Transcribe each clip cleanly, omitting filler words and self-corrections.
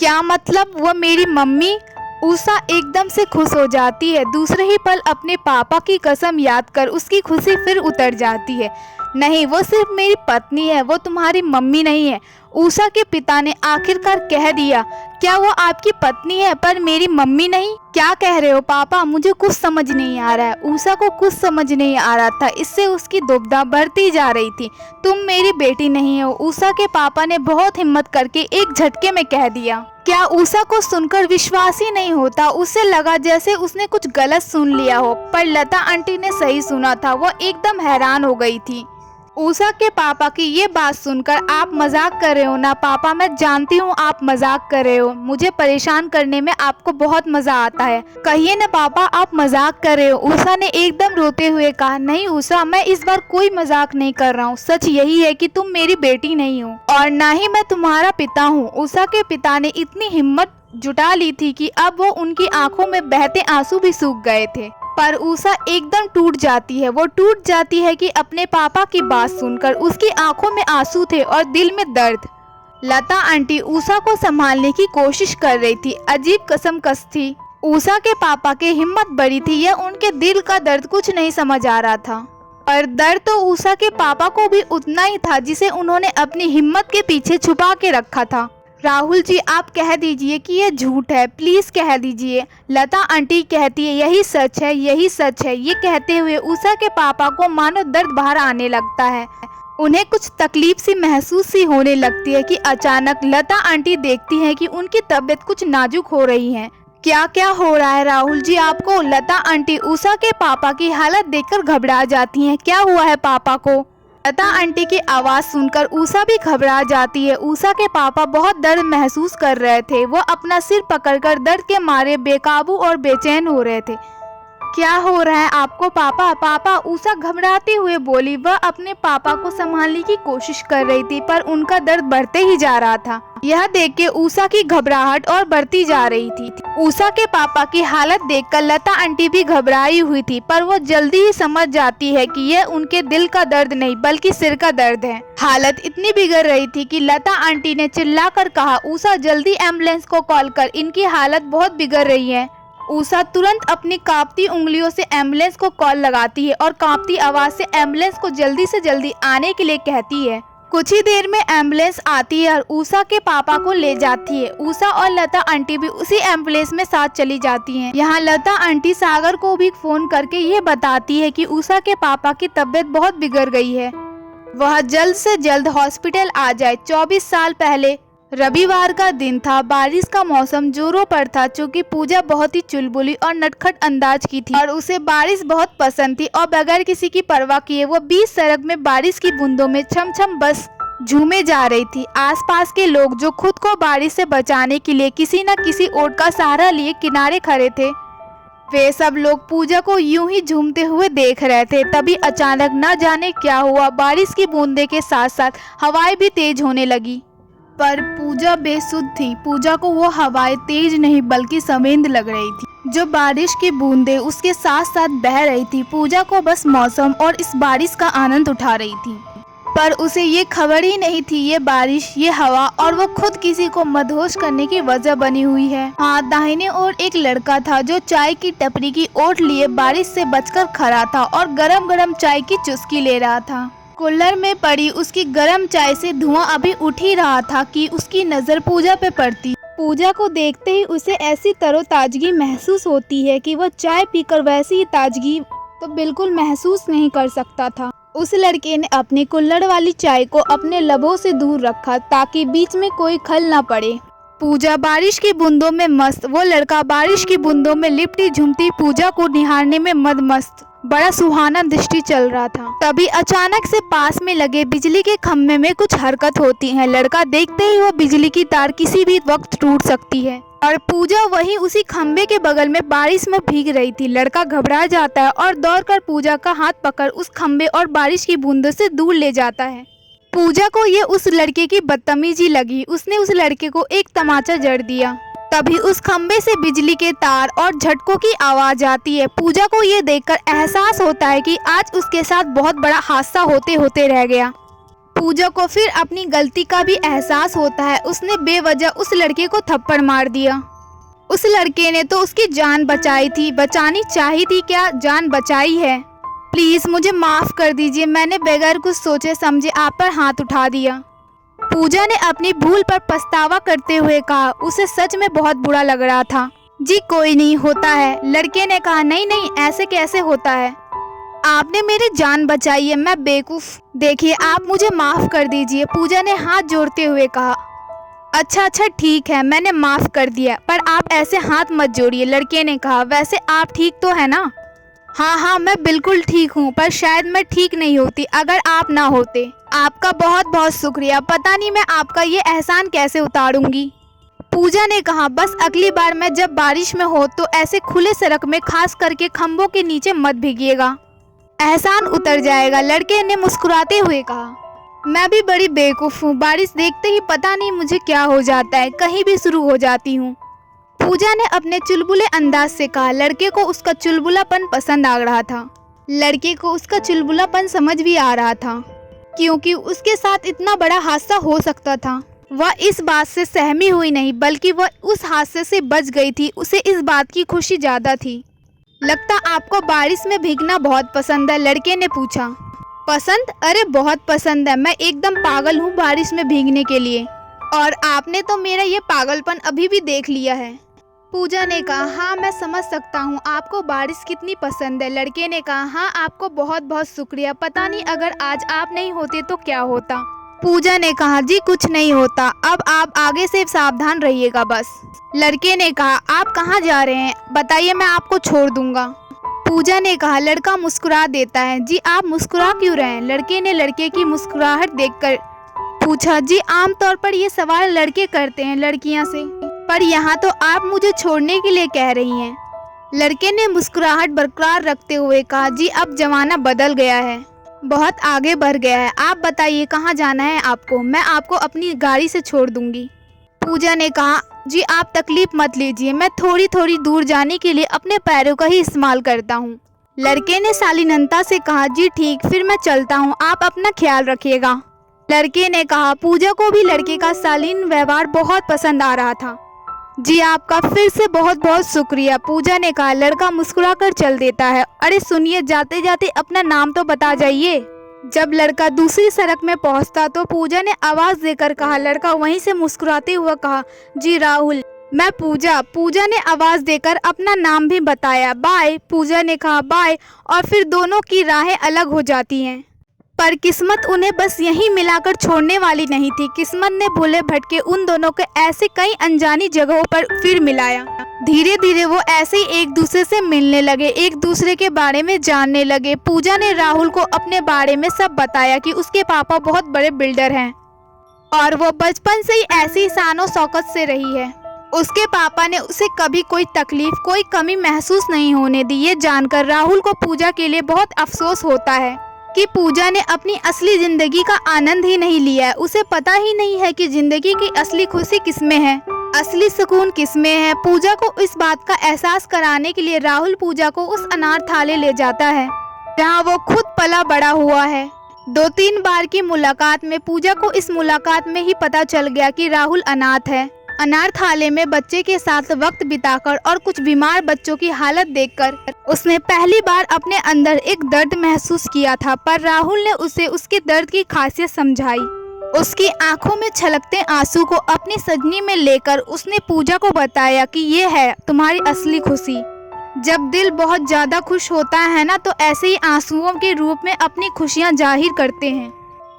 क्या मतलब? वो मेरी मम्मी? उषा एकदम से खुश हो जाती है। दूसरे ही पल अपने पापा की कसम याद कर उसकी खुशी फिर उतर जाती है। नहीं, वो सिर्फ मेरी पत्नी है, वो तुम्हारी मम्मी नहीं है। उषा के पिता ने आखिरकार कह दिया। क्या वो आपकी पत्नी है पर मेरी मम्मी नहीं? क्या कह रहे हो पापा? मुझे कुछ समझ नहीं आ रहा है। उषा को कुछ समझ नहीं आ रहा था, इससे उसकी दुविधा बढ़ती जा रही थी। तुम मेरी बेटी नहीं हो, उषा के पापा ने बहुत हिम्मत करके एक झटके में कह दिया। क्या उषा को सुनकर विश्वास ही नहीं होता? उसे लगा जैसे उसने कुछ गलत सुन लिया हो, पर लता आंटी ने सही सुना था। वो एकदम हैरान हो गई थी। उषा के पापा की ये बात सुनकर, आप मजाक कर रहे हो ना पापा? मैं जानती हूँ आप मजाक कर रहे हो, मुझे परेशान करने में आपको बहुत मजा आता है। कहिए ना पापा, आप मजाक कर रहे हो? उषा ने एकदम रोते हुए कहा। नहीं उषा, मैं इस बार कोई मजाक नहीं कर रहा हूँ। सच यही है कि तुम मेरी बेटी नहीं हो और ना ही मैं तुम्हारा पिता हूँ। उषा के पिता ने इतनी हिम्मत जुटा ली थी कि अब वो उनकी आंखों में बहते आंसू भी सूख गए थे। पर उषा एकदम टूट जाती है। वो टूट जाती है कि अपने पापा की बात सुनकर उसकी आंखों में आंसू थे और दिल में दर्द। लता आंटी उषा को संभालने की कोशिश कर रही थी। अजीब कसमकस थी। उषा के पापा की हिम्मत बड़ी थी, यह उनके दिल का दर्द कुछ नहीं समझ आ रहा था। पर दर्द तो उषा के पापा को भी उतना ही था जिसे उन्होंने अपनी हिम्मत के पीछे छुपा के रखा था। राहुल जी, आप कह दीजिए कि यह झूठ है, प्लीज कह दीजिए। लता आंटी कहती है यही सच है, यही सच है। ये कहते हुए उषा के पापा को मानो दर्द बाहर आने लगता है। उन्हें कुछ तकलीफ सी महसूस सी होने लगती है कि अचानक लता आंटी देखती हैं कि उनकी तबीयत कुछ नाजुक हो रही है। क्या क्या हो रहा है राहुल जी आपको? लता आंटी उषा के पापा की हालत देखकर घबरा जाती हैं। क्या हुआ है पापा को? लता आंटी की आवाज सुनकर उषा भी घबरा जाती है। उषा के पापा बहुत दर्द महसूस कर रहे थे। वो अपना सिर पकड़कर दर्द के मारे बेकाबू और बेचैन हो रहे थे। क्या हो रहा है आपको पापा? पापा, उषा घबराते हुए बोली। वह अपने पापा को संभालने की कोशिश कर रही थी पर उनका दर्द बढ़ते ही जा रहा था। यह देख के उषा की घबराहट और बढ़ती जा रही थी। उषा के पापा की हालत देखकर लता आंटी भी घबराई हुई थी, पर वो जल्दी ही समझ जाती है कि यह उनके दिल का दर्द नहीं बल्कि सिर का दर्द है। हालत इतनी बिगड़ रही थी कि लता आंटी ने चिल्लाकर कहा, उषा जल्दी एम्बुलेंस को कॉल कर, इनकी हालत बहुत बिगड़ रही है। उषा तुरंत अपनी कांपती उंगलियों से एम्बुलेंस को कॉल लगाती है और कांपती आवाज से एम्बुलेंस को जल्दी से जल्दी आने के लिए कहती है। कुछ ही देर में एम्बुलेंस आती है और उषा के पापा को ले जाती है। उषा और लता आंटी भी उसी एम्बुलेंस में साथ चली जाती हैं। यहाँ लता आंटी सागर को भी फोन करके ये बताती है कि उषा के पापा की तबीयत बहुत बिगड़ गई है, वह जल्द से जल्द हॉस्पिटल आ जाए। 24 साल पहले रविवार का दिन था। बारिश का मौसम जोरों पर था। चूँकि पूजा बहुत ही चुलबुली और नटखट अंदाज की थी और उसे बारिश बहुत पसंद थी और बगैर किसी की परवाह किए वो बीच सड़क में बारिश की बूंदों में छम छम बस झूमे जा रही थी। आसपास के लोग जो खुद को बारिश से बचाने के लिए किसी न किसी ओट का सहारा लिए किनारे खड़े थे, वे सब लोग पूजा को यूं ही झूमते हुए देख रहे थे। तभी अचानक न जाने क्या हुआ, बारिश की बूंदे के साथ साथ हवाएं भी तेज होने लगी। पर पूजा बेसुध थी। पूजा को वो हवाएं तेज नहीं बल्कि संवेद लग रही थी। जो बारिश की बूंदें उसके साथ साथ बह रही थी, पूजा को बस मौसम और इस बारिश का आनंद उठा रही थी। पर उसे ये खबर ही नहीं थी ये बारिश, ये हवा और वो खुद किसी को मदहोश करने की वजह बनी हुई है। हाँ, दाहिने ओर एक लड़का था जो चाय की टपरी की ओट लिए बारिश से बचकर खड़ा था और गरम गरम चाय की चुस्की ले रहा था। कूलर में पड़ी उसकी गर्म चाय से धुआं अभी उठ ही रहा था कि उसकी नज़र पूजा पे पड़ती। पूजा को देखते ही उसे ऐसी तरोताजगी महसूस होती है कि वह चाय पीकर वैसी ही ताजगी तो बिल्कुल महसूस नहीं कर सकता था। उस लड़के ने अपनी कुल्हड़ वाली चाय को अपने लबों से दूर रखा ताकि बीच में कोई खल ना पड़े। पूजा बारिश की बूंदों में मस्त, वो लड़का बारिश की बूंदों में लिपटी झूमती पूजा को निहारने में मदमस्त। बड़ा सुहाना दृष्टि चल रहा था। तभी अचानक से पास में लगे बिजली के खम्भे में कुछ हरकत होती है। लड़का देखते ही वो बिजली की तार किसी भी वक्त टूट सकती है और पूजा वहीं उसी खम्भे के बगल में बारिश में भीग रही थी। लड़का घबरा जाता है और दौड़कर पूजा का हाथ पकड़ उस खम्भे और बारिश की बूंदों से दूर ले जाता है। पूजा को ये उस लड़के की बदतमीजी लगी। उसने उस लड़के को एक तमाचा जड़ दिया। तभी उस खंबे से बिजली के तार और झटकों की आवाज आती है। पूजा को ये देखकर एहसास होता है कि आज उसके साथ बहुत बड़ा हादसा होते होते रह गया। पूजा को फिर अपनी गलती का भी एहसास होता है। उसने बेवजह उस लड़के को थप्पड़ मार दिया। उस लड़के ने तो उसकी जान बचाई थी, बचानी चाहिए थी, क्या जान बचाई है। प्लीज़ मुझे माफ़ कर दीजिए, मैंने बगैर कुछ सोचे समझे आप पर हाथ उठा दिया। पूजा ने अपनी भूल पर पछतावा करते हुए कहा। उसे सच में बहुत बुरा लग रहा था। जी कोई नहीं, होता है। लड़के ने कहा नहीं नहीं, ऐसे कैसे होता है, आपने मेरी जान बचाई है, मैं बेवकूफ़। देखिए आप मुझे माफ़ कर दीजिए, पूजा ने हाथ जोड़ते हुए कहा। अच्छा अच्छा ठीक है, मैंने माफ़ कर दिया, पर आप ऐसे हाथ मत जोड़िए, लड़के ने कहा। वैसे आप ठीक तो है ना? हाँ हाँ मैं बिल्कुल ठीक हूँ, पर शायद मैं ठीक नहीं होती अगर आप ना होते। आपका बहुत बहुत शुक्रिया, पता नहीं मैं आपका ये एहसान कैसे उतारूंगी। पूजा ने कहा बस अगली बार मैं जब बारिश में हो तो ऐसे खुले सड़क में, खास करके खंभों के नीचे मत भीगिएगा, एहसान उतर जाएगा। लड़के ने मुस्कुराते हुए कहा। मैं भी बड़ी बेवकूफ़ हूँ, बारिश देखते ही पता नहीं मुझे क्या हो जाता है, कहीं भी शुरू हो जाती हूँ। पूजा ने अपने चुलबुले अंदाज से कहा। लड़के को उसका चुलबुलापन पसंद आ रहा था। लड़के को उसका चुलबुलापन समझ भी आ रहा था, क्योंकि उसके साथ इतना बड़ा हादसा हो सकता था। वह इस बात से सहमी हुई नहीं, बल्कि वह उस हादसे से बच गई थी। उसे इस बात की खुशी ज़्यादा थी। लगता आपको बारिश में भीगना बहुत पसंद है, लड़के ने पूछा। पसंद? अरे बहुत पसंद है, मैं एकदम पागल हूँ बारिश में भीगने के लिए। और आपने तो मेरा ये पागलपन अभी भी देख लिया है। पूजा ने कहा हाँ मैं समझ सकता हूँ आपको बारिश कितनी पसंद है। लड़के ने कहा हाँ आपको बहुत बहुत शुक्रिया, पता नहीं अगर आज आप नहीं होते तो क्या होता। पूजा ने कहा जी कुछ नहीं होता, अब आप आगे से सावधान रहिएगा बस। लड़के ने कहा आप कहाँ जा रहे हैं, बताइए मैं आपको छोड़ दूंगा। पूजा ने कहा। लड़का मुस्कुरा देता है। जी आप मुस्कुरा क्यों रहे हैं? लड़के ने लड़के की मुस्कुराहट देखकर पूछा। जी आमतौर पर ये सवाल लड़के करते हैं लड़कियां से, पर यहाँ तो आप मुझे छोड़ने के लिए कह रही हैं। लड़के ने मुस्कुराहट बरकरार रखते हुए कहा जी अब जमाना बदल गया है, बहुत आगे बढ़ गया है। आप बताइए कहाँ जाना है आपको, मैं आपको अपनी गाड़ी से छोड़ दूंगी। पूजा ने कहा जी आप तकलीफ मत लीजिए, मैं थोड़ी थोड़ी दूर जाने के लिए अपने पैरों का ही इस्तेमाल करता हूँ। लड़के ने शालीनता से कहा जी ठीक, फिर मैं चलता हूँ, आप अपना ख्याल रखिएगा। लड़के ने कहा। पूजा को भी लड़के का शालीन व्यवहार बहुत पसंद आ रहा था। जी आपका फिर से बहुत बहुत शुक्रिया, पूजा ने कहा। लड़का मुस्कुराकर चल देता है। अरे सुनिए, जाते जाते अपना नाम तो बता जाइए। जब लड़का दूसरी सड़क में पहुंचता तो पूजा ने आवाज देकर कहा। लड़का वहीं से मुस्कुराते हुए कहा जी राहुल, मैं पूजा। पूजा ने आवाज देकर अपना नाम भी बताया। बाय, पूजा ने कहा बाय, और फिर दोनों की राहें अलग हो जाती हैं। पर किस्मत उन्हें बस यहीं मिलाकर छोड़ने वाली नहीं थी। किस्मत ने भूले भटके उन दोनों को ऐसे कई अनजानी जगहों पर फिर मिलाया। धीरे धीरे वो ऐसे ही एक दूसरे से मिलने लगे, एक दूसरे के बारे में जानने लगे। पूजा ने राहुल को अपने बारे में सब बताया कि उसके पापा बहुत बड़े बिल्डर हैं और वो बचपन से ही ऐसी शानो शौकत से रही है। उसके पापा ने उसे कभी कोई तकलीफ, कोई कमी महसूस नहीं होने दी। ये जानकर राहुल को पूजा के लिए बहुत अफसोस होता है कि पूजा ने अपनी असली जिंदगी का आनंद ही नहीं लिया है। उसे पता ही नहीं है कि जिंदगी की असली खुशी किसमें है, असली सुकून किसमें है। पूजा को इस बात का एहसास कराने के लिए राहुल पूजा को उस अनाथालय ले जाता है जहां वो खुद पला बड़ा हुआ है। 2-3 बार की मुलाकात में पूजा को इस मुलाकात में ही पता चल गया कि राहुल अनाथ है। अनाथालय में बच्चे के साथ वक्त बिताकर और कुछ बीमार बच्चों की हालत देखकर उसने पहली बार अपने अंदर एक दर्द महसूस किया था, पर राहुल ने उसे उसके दर्द की खासियत समझाई। उसकी आंखों में छलकते आंसू को अपनी सजनी में लेकर उसने पूजा को बताया कि ये है तुम्हारी असली खुशी। जब दिल बहुत ज्यादा खुश होता है ना, तो ऐसे ही आंसुओं के रूप में अपनी खुशियां जाहिर करते हैं।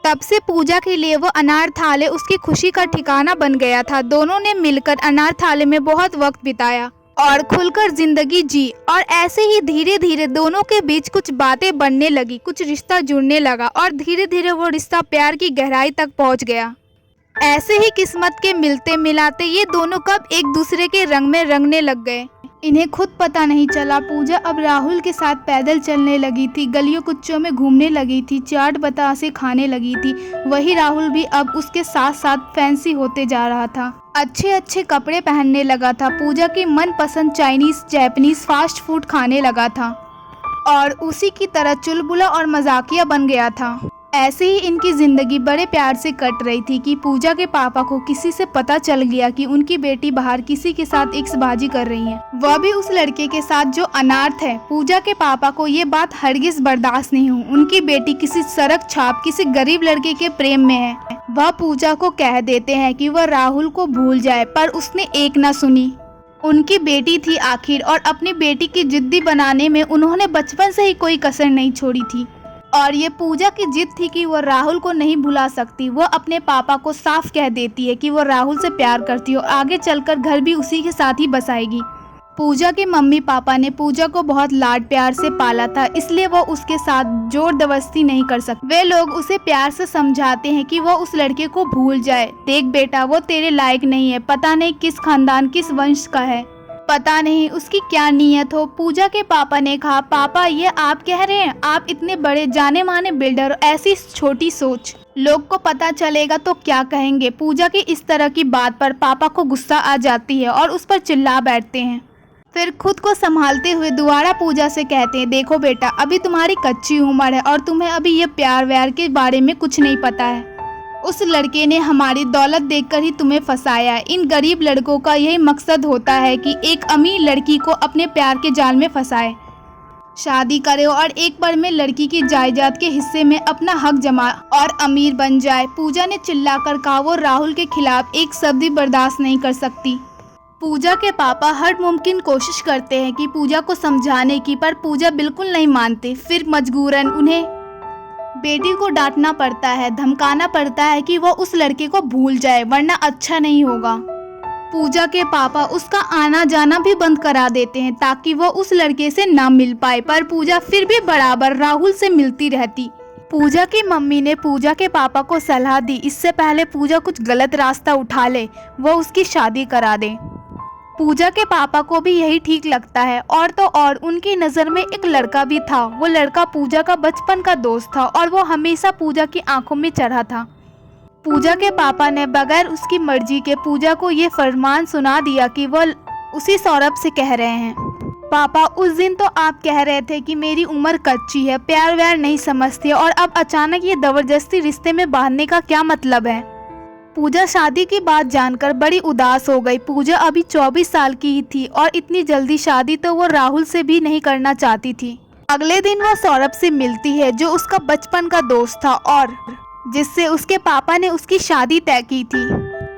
तब से पूजा के लिए वो अनाथालय उसकी खुशी का ठिकाना बन गया था। दोनों ने मिलकर अनाथालय में बहुत वक्त बिताया और खुलकर जिंदगी जी, और ऐसे ही धीरे धीरे दोनों के बीच कुछ बातें बनने लगी, कुछ रिश्ता जुड़ने लगा और धीरे धीरे वो रिश्ता प्यार की गहराई तक पहुंच गया। ऐसे ही किस्मत के मिलते मिलाते ये दोनों कब एक दूसरे के रंग में रंगने लग गए, इन्हें खुद पता नहीं चला। पूजा अब राहुल के साथ पैदल चलने लगी थी, गलियों कुच्चों में घूमने लगी थी, चाट बतासे खाने लगी थी। वही राहुल भी अब उसके साथ साथ फैंसी होते जा रहा था, अच्छे अच्छे कपड़े पहनने लगा था, पूजा की मनपसंद चाइनीज, जापानीज, फास्ट फूड खाने लगा था और उसी की तरह चुलबुला और मजाकिया बन गया था। ऐसे ही इनकी जिंदगी बड़े प्यार से कट रही थी कि पूजा के पापा को किसी से पता चल गया कि उनकी बेटी बाहर किसी के साथ एक्सबाजी कर रही है, वह भी उस लड़के के साथ जो अनाथ है। पूजा के पापा को ये बात हरगिज बर्दाश्त नहीं हुई। उनकी बेटी किसी सड़क छाप किसी गरीब लड़के के प्रेम में है। वह पूजा को कह देते हैं कि वह राहुल को भूल जाए, पर उसने एक न सुनी। उनकी बेटी थी आखिर, और अपनी बेटी की जिद्दी बनाने में उन्होंने बचपन से ही कोई कसर नहीं छोड़ी थी। और ये पूजा की जिद थी कि वह राहुल को नहीं भुला सकती। वह अपने पापा को साफ कह देती है कि वह राहुल से प्यार करती है और आगे चलकर घर भी उसी के साथ ही बसाएगी। पूजा के मम्मी पापा ने पूजा को बहुत लाड प्यार से पाला था, इसलिए वह उसके साथ जोर जबरदस्ती नहीं कर सकते। वे लोग उसे प्यार से समझाते हैं कि वह उस लड़के को भूल जाए। देख बेटा, वो तेरे लायक नहीं है, पता नहीं किस खानदान किस वंश का है, पता नहीं उसकी क्या नीयत हो। पूजा के पापा ने कहा, पापा ये आप कह रहे हैं? आप इतने बड़े जाने माने बिल्डर, ऐसी छोटी सोच, लोग को पता चलेगा तो क्या कहेंगे। पूजा की इस तरह की बात पर पापा को गुस्सा आ जाती है और उस पर चिल्ला बैठते हैं। फिर खुद को संभालते हुए दोबारा पूजा से कहते हैं, देखो बेटा, अभी तुम्हारी कच्ची उम्र है और तुम्हें अभी ये प्यार व्यार के बारे में कुछ नहीं पता है। उस लड़के ने हमारी दौलत देखकर ही तुम्हें फंसाया है। इन गरीब लड़कों का यही मकसद होता है कि एक अमीर लड़की को अपने प्यार के जाल में फंसाए, शादी करे और एक बार में लड़की की जायदाद के हिस्से में अपना हक जमा और अमीर बन जाए। पूजा ने चिल्लाकर कहा, वो राहुल के खिलाफ एक शब्द भी बर्दाश्त नहीं कर सकती। पूजा के पापा हर मुमकिन कोशिश करते हैं कि पूजा को समझाने की, पर पूजा बिल्कुल नहीं मानते। फिर मजबूरन उन्हें बेटी को डांटना पड़ता है, धमकाना पड़ता है कि वो उस लड़के को भूल जाए, वरना अच्छा नहीं होगा। पूजा के पापा उसका आना जाना भी बंद करा देते हैं ताकि वो उस लड़के से ना मिल पाए, पर पूजा फिर भी बराबर राहुल से मिलती रहती। पूजा की मम्मी ने पूजा के पापा को सलाह दी, इससे पहले पूजा कुछ गलत रास्ता उठा ले, वो उसकी शादी करा दे। पूजा के पापा को भी यही ठीक लगता है। और तो और उनकी नज़र में एक लड़का भी था। वो लड़का पूजा का बचपन का दोस्त था और वो हमेशा पूजा की आंखों में चढ़ा था। पूजा के पापा ने बगैर उसकी मर्जी के पूजा को ये फरमान सुना दिया कि वो उसी सौरभ से कह रहे हैं, पापा उस दिन तो आप कह रहे थे कि मेरी उम्र कच्ची है, प्यार व्यार नहीं समझती, और अब अचानक ये जबरदस्ती रिश्ते में बांधने का क्या मतलब है। पूजा शादी की बात जानकर बड़ी उदास हो गई। पूजा अभी 24 साल की ही थी और इतनी जल्दी शादी तो वो राहुल से भी नहीं करना चाहती थी। अगले दिन वो सौरभ से मिलती है, जो उसका बचपन का दोस्त था और जिससे उसके पापा ने उसकी शादी तय की थी।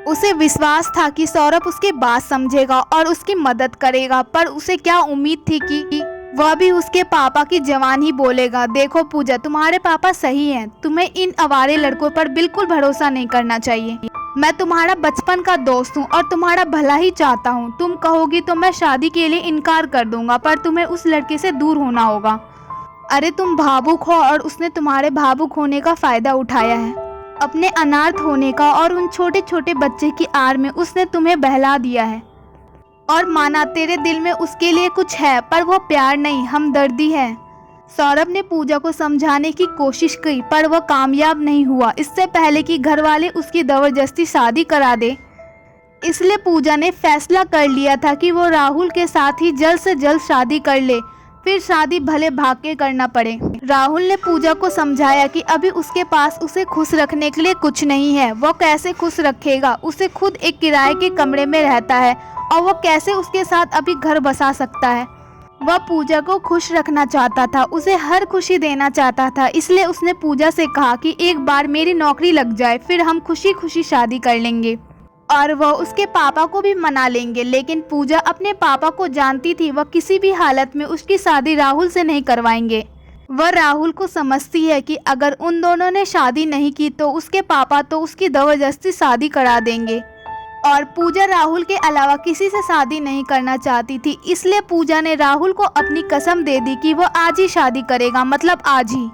उसे विश्वास था कि सौरभ उसकी बात समझेगा और उसकी मदद करेगा, पर उसे क्या उम्मीद थी कि वह भी उसके पापा की जवान ही बोलेगा। देखो पूजा, तुम्हारे पापा सही हैं, तुम्हें इन आवारे लड़कों पर बिल्कुल भरोसा नहीं करना चाहिए। मैं तुम्हारा बचपन का दोस्त हूँ और तुम्हारा भला ही चाहता हूँ। तुम कहोगी तो मैं शादी के लिए इनकार कर दूंगा, पर तुम्हें उस लड़के से दूर होना होगा। अरे तुम भावुक हो और उसने तुम्हारे भावुक होने का फायदा उठाया है। अपने अनाथ होने का और उन छोटे छोटे बच्चे की आड़ में उसने तुम्हें बहला दिया है। और माना तेरे दिल में उसके लिए कुछ है, पर वो प्यार नहीं, हमदर्दी है। सौरभ ने पूजा को समझाने की कोशिश की, पर वह कामयाब नहीं हुआ। इससे पहले कि घर वाले उसकी जबरदस्ती शादी करा दे, इसलिए पूजा ने फैसला कर लिया था कि वो राहुल के साथ ही जल्द से जल्द शादी कर ले, फिर शादी भले भाग के करना पड़े। राहुल ने पूजा को समझाया कि अभी उसके पास उसे खुश रखने के लिए कुछ नहीं है। वो कैसे खुश रखेगा, उसे खुद एक किराए के कमरे में रहता है और वो कैसे उसके साथ अभी घर बसा सकता है। वह पूजा को खुश रखना चाहता था, उसे हर खुशी देना चाहता था, इसलिए उसने पूजा से कहा कि एक बार मेरी नौकरी लग जाए, फिर हम खुशी खुशी शादी कर लेंगे और वह उसके पापा को भी मना लेंगे। लेकिन पूजा अपने पापा को जानती थी, वह किसी भी हालत में उसकी शादी राहुल से नहीं करवाएंगे। वह राहुल को समझती है कि अगर उन दोनों ने शादी नहीं की तो उसके पापा तो उसकी जबरदस्ती शादी करा देंगे। और पूजा राहुल के अलावा किसी से शादी नहीं करना चाहती थी, इसलिए पूजा ने राहुल को अपनी कसम दे दी कि वो आज ही शादी करेगा, मतलब आज ही।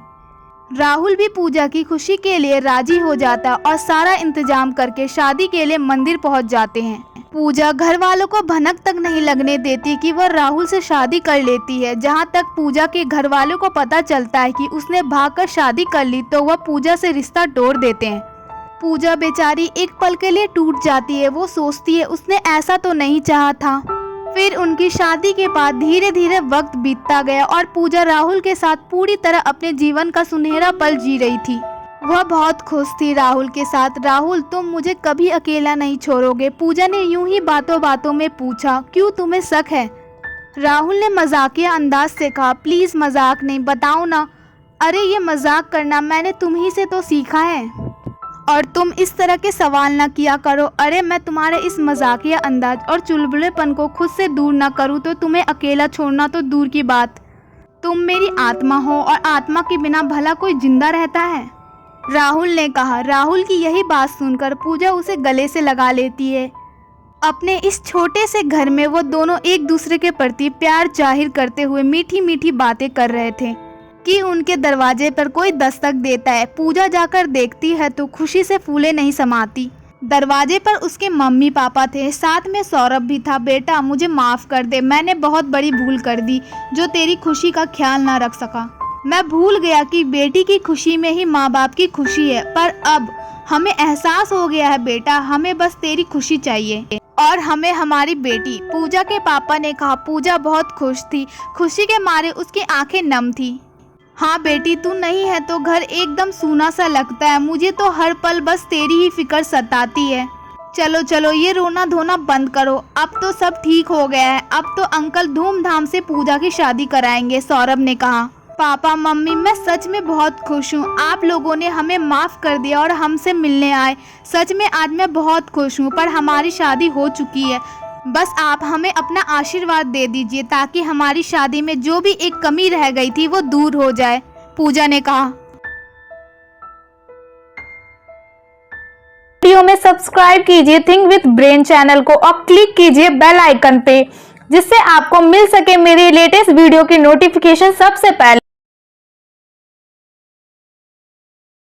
राहुल भी पूजा की खुशी के लिए राजी हो जाता और सारा इंतजाम करके शादी के लिए मंदिर पहुंच जाते हैं। पूजा घर वालों को भनक तक नहीं लगने देती कि वह राहुल से शादी कर लेती है। जहां तक पूजा के घर वालों को पता चलता है कि उसने भागकर शादी कर ली, तो वह पूजा से रिश्ता तोड़ देते हैं। पूजा बेचारी एक पल के लिए टूट जाती है। वो सोचती है उसने ऐसा तो नहीं चाहा था। फिर उनकी शादी के बाद धीरे धीरे वक्त बीतता गया और पूजा राहुल के साथ पूरी तरह अपने जीवन का सुनहरा पल जी रही थी। वह बहुत खुश थी राहुल के साथ। राहुल, तुम मुझे कभी अकेला नहीं छोड़ोगे? पूजा ने यूं ही बातों बातों में पूछा। क्यों, तुम्हें शक है? राहुल ने मजाकिया अंदाज से कहा। प्लीज़ मजाक नहीं, बताओ ना। अरे ये मजाक करना मैंने तुम ही से तो सीखा है, और तुम इस तरह के सवाल ना किया करो। अरे मैं तुम्हारे इस मजाकिया अंदाज और चुलबुलेपन को खुद से दूर ना करूँ तो तुम्हें अकेला छोड़ना तो दूर की बात। तुम मेरी आत्मा हो, और आत्मा के बिना भला कोई जिंदा रहता है? राहुल ने कहा। राहुल की यही बात सुनकर पूजा उसे गले से लगा लेती है। अपने इस छोटे से घर में वो दोनों एक दूसरे के प्रति प्यार जाहिर करते हुए मीठी मीठी बातें कर रहे थे कि उनके दरवाजे पर कोई दस्तक देता है। पूजा जाकर देखती है तो खुशी से फूले नहीं समाती। दरवाजे पर उसके मम्मी पापा थे, साथ में सौरभ भी था। बेटा, मुझे माफ़ कर दे, मैंने बहुत बड़ी भूल कर दी जो तेरी खुशी का ख्याल ना रख सका। मैं भूल गया कि बेटी की खुशी में ही माँ बाप की खुशी है, पर अब हमें एहसास हो गया है बेटा, हमें बस तेरी खुशी चाहिए और हमें हमारी बेटी। पूजा के पापा ने कहा। पूजा बहुत खुश थी, खुशी के मारे उसकी आंखें नम थी। हाँ बेटी, तू नहीं है तो घर एकदम सूना सा लगता है। मुझे तो हर पल बस तेरी ही फिक्र सताती है। चलो चलो, ये रोना धोना बंद करो, अब तो सब ठीक हो गया है। अब तो अंकल धूमधाम से पूजा की शादी कराएंगे, सौरभ ने कहा। पापा मम्मी, मैं सच में बहुत खुश हूँ। आप लोगों ने हमें माफ़ कर दिया और हमसे मिलने आए। सच में आज मैं बहुत खुश हूँ, पर हमारी शादी हो चुकी है। बस आप हमें अपना आशीर्वाद दे दीजिए ताकि हमारी शादी में जो भी एक कमी रह गई थी वो दूर हो जाए, पूजा ने कहा। वीडियो में सब्सक्राइब कीजिए थिंक विद ब्रेन चैनल को और क्लिक कीजिए बेल आइकन पे, जिससे आपको मिल सके मेरी लेटेस्ट वीडियो की नोटिफिकेशन सबसे पहले।